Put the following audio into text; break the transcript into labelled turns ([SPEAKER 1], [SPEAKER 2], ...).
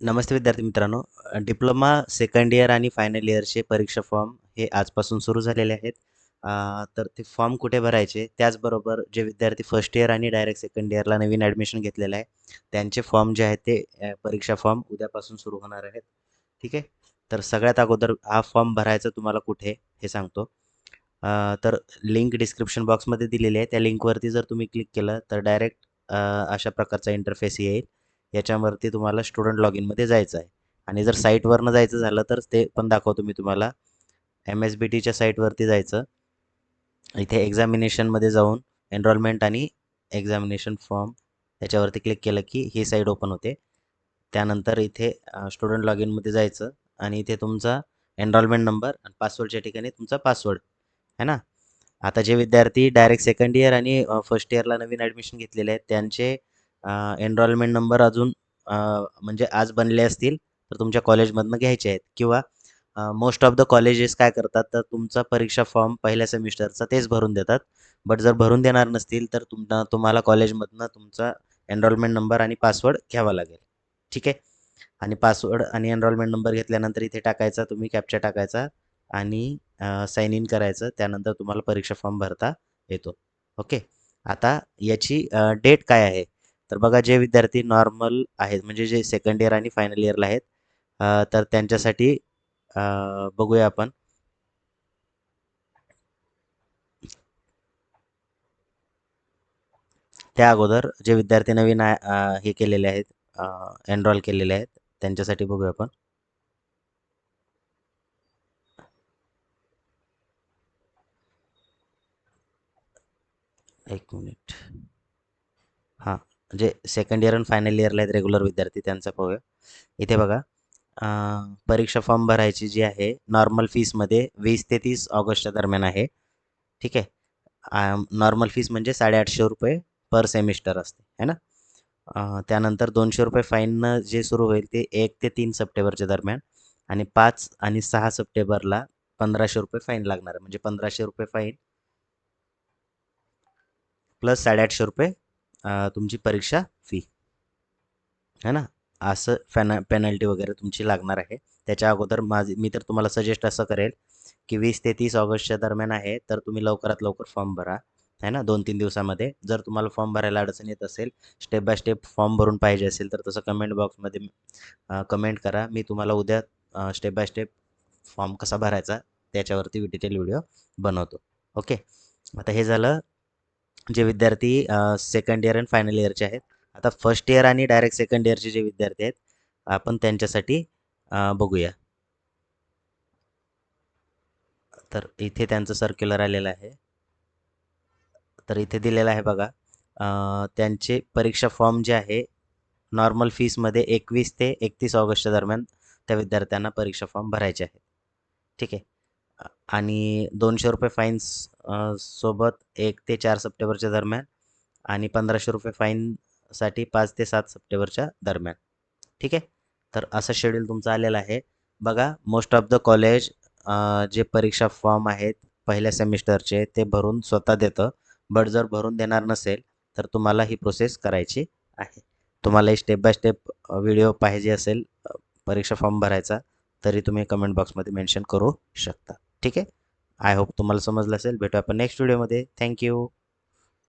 [SPEAKER 1] नमस्ते विद्यार्थी मित्रांनो. Diploma second year आणि फायनल इयरचे परीक्षा फॉर्म हे आजपासून सुरू झालेले आहेत. तर ते फॉर्म कुठे भरायचे, त्याचबरोबर जे विद्यार्थी फर्स्ट इयर आणि डायरेक्ट सेकंड इयरला नवीन ॲडमिशन घेतलेलं आहे, त्यांचे फॉर्म जे आहेत ते परीक्षा फॉर्म उद्यापासून सुरू होणार आहेत. ठीक आहे. तर सगळ्यात अगोदर हा फॉर्म भरायचा तुम्हाला कुठे हे सांगतो. तर लिंक डिस्क्रिप्शन बॉक्समध्ये दिलेली आहे. त्या लिंकवरती जर तुम्ही क्लिक केलं तर डायरेक्ट अशा प्रकारचा इंटरफेस येईल. याच्यावरती तुम्हाला स्टुडंट लॉग इनमध्ये जायचं आहे आणि जर साईटवरनं जायचं झालं तर ते पण दाखवतो मी तुम्हाला. MSBTच्या साईटवरती जायचं. इथे एक्झामिनेशनमध्ये जाऊन एनरोलमेंट आणि एक्झामिनेशन फॉर्म याच्यावरती क्लिक केलं की ही साईट ओपन होते. त्यानंतर इथे स्टुडंट लॉग इनमध्ये जायचं आणि इथे तुमचा एनरोलमेंट नंबर आणि पासवर्डच्या ठिकाणी तुमचा पासवर्ड आहे ना. आता जे विद्यार्थी डायरेक्ट सेकंड इयर आणि फर्स्ट इयरला नवीन ॲडमिशन घेतलेले आहेत त्यांचे एनरोलमेंट नंबर अजून म्हणजे आज बनले असतील तर तुमच्या कॉलेजमधनं घ्यायचे आहेत किंवा मोस्ट ऑफ द कॉलेजेस काय करतात तर तुमचा परीक्षा फॉर्म पहिल्या सेमिस्टरचा तेच भरून देतात. बट जर भरून देणार नसतील तर तुम्हाला कॉलेजमधनं तुमचा एनरोलमेंट नंबर आणि पासवर्ड घ्यावा लागेल. ठीक आहे. आणि पासवर्ड आणि एनरोलमेंट नंबर घेतल्यानंतर इथे टाकायचा, तुम्ही कॅप्चा टाकायचा आणि साइन इन करायचं. त्यानंतर तुम्हाला परीक्षा फॉर्म भरता येतो. ओके. आता याची डेट काय आहे? तर बघा, जे विद्यार्थी नॉर्मल आहेत म्हणजे जे सेकंड इयर आणि फायनल इयरला आहेत तर त्यांच्यासाठी अ, बघूया आपण. त्या अगोदर जे विद्यार्थी नवीन हे केलेले आहेत, एनरोल केलेले आहेत, त्यांच्यासाठी बघूया आपण. एक मिनिट. हां, म्हणजे सेकंड इयर आणि फायनल इयरला आहेत रेग्युलर विद्यार्थी त्यांचा पाहूया. इथे बघा, अ, परीक्षा फॉर्म भरायची जी आहे नॉर्मल फीसमध्ये 20 ते 30 ऑगस्टच्या दरम्यान आहे. ठीक आहे. नॉर्मल फीस म्हणजे ₹850 पर सेमिस्टर असते आहे ना. त्यानंतर ₹200 फाईननं जे सुरू होईल ते 1 ते 3 सप्टेंबरच्या दरम्यान आणि 5 आणि 6 सप्टेंबरला ₹1500 फाईन लागणार आहे. म्हणजे ₹1500 फाईन प्लस ₹850 तुमची परीक्षा फी है ना. असं पेनल्टी वगैरे तुमची लागणार आहे. त्याच्या अगोदर मी तर तुम्हाला सजेस्ट असं करेल की 20 ते 30 ऑगस्टच्या दरम्यान आहे तर तुम्ही लवकरात लवकर फॉर्म भरा आहे ना. 2-3 दिवसामध्ये जर तुम्हाला फॉर्म भरायला अडचण येत असेल, स्टेप बाय स्टेप फॉर्म भरून पाहिजे असेल तर तसं कमेंट बॉक्समध्ये कमेंट करा. मी तुम्हाला उद्या स्टेप बाय स्टेप फॉर्म कसा भरायचा त्याच्यावरती डिटेल व्हिडिओ बनवतो. ओके. आता हे झालं जे विद्यार्थी सेकंड इयर आणि फायनल इयरचे आहेत. आता फर्स्ट इयर आणि डायरेक्ट सेकंड इयरचे जे विद्यार्थी आहेत आपण त्यांच्यासाठी बघूया. तर इथे त्यांचं सर्क्युलर आलेलं आहे. तर इथे दिलेलं आहे बघा, त्यांचे परीक्षा फॉर्म जे आहे नॉर्मल फीसमध्ये 21 ते 31 ऑगस्टच्या दरम्यान त्या विद्यार्थ्यांना परीक्षा फॉर्म भरायचे आहेत. ठीक आहे. आणि ₹200 फाईन्स सोबत 1 ते 4 सप्टेंबरच्या दरम्यान आणि ₹1500 फाईनसाठी 5 ते 7 सप्टेंबरच्या दरम्यान. ठीक आहे. तर असं शेड्यूल तुमचं आलेलं आहे. बघा, मोस्ट ऑफ द कॉलेज जे परीक्षा फॉर्म आहेत पहिल्या सेमिस्टरचे ते भरून स्वतः देतं. बट जर भरून देणार नसेल तर तुम्हाला ही प्रोसेस करायची आहे. तुम्हाला स्टेप बाय स्टेप व्हिडिओ पाहिजे असेल परीक्षा फॉर्म भरायचा तरी तुम्ही कमेंट बॉक्समध्ये मेन्शन करू शकता. ठीक आहे. आय होप तुम्हाला समजलं असेल. भेटू आपण नेक्स्ट व्हिडिओमध्ये. थँक्यू.